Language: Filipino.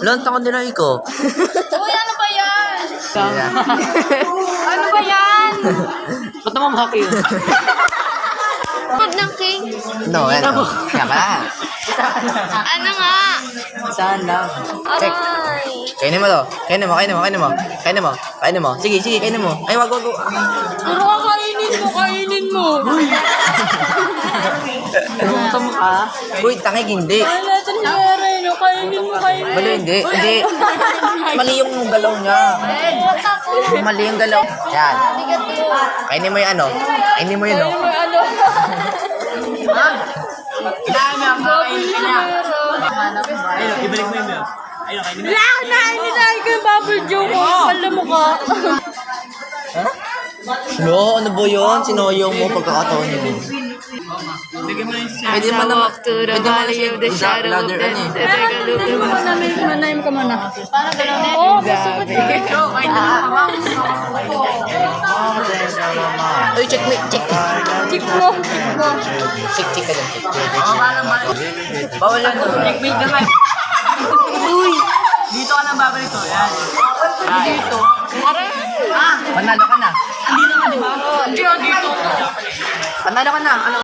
Lontang ko nila ko. Uy, ano ba yan? Ano ba yan? Ba't naman haki yun? Pag ng king. No, ano? Kaya ba? Ano nga? Saan lang? Check. Aray. Kainin mo to. Kainin mo, kainin mo, kainin mo. Kainin mo, kainin mo. Sige, sige, kainin mo. Ay, wag, wag, wag. Puro kainin mo. Gutom ka? Uy, tangig, hindi. Wala sa nangyari, no? Kainin mo. Balo, hindi. Hindi. Mali yung galaw niya. Mali yung galaw. Yan. Kainin mo yung ano. Kainin mo yun, no? Ano? Dami ang kakain ka niya. Ayun, ibalik mo yun. Ayun, kainin mo. Wala ako na inilay ko yung bubble joke. Pala mo ka. No, ano ba yun? Sinoyong mo pagkakataon niyo. Bigyan mo na yung sisya. Pwede man naman. Pwede man na siya. Ladder, ano eh. Manaim ka muna. Parang gano'n din. Oo, gusto ko din. Uy, check me, check. Tip mo. Check, check ka dyan. Check. Bawal yan. Checkmate naman. Uy. Dito ka nang babalik to. Yan. Dito. Aray. Panalo ka na. Hindi naman, di ba? Dito. Panalo ka na. Ano?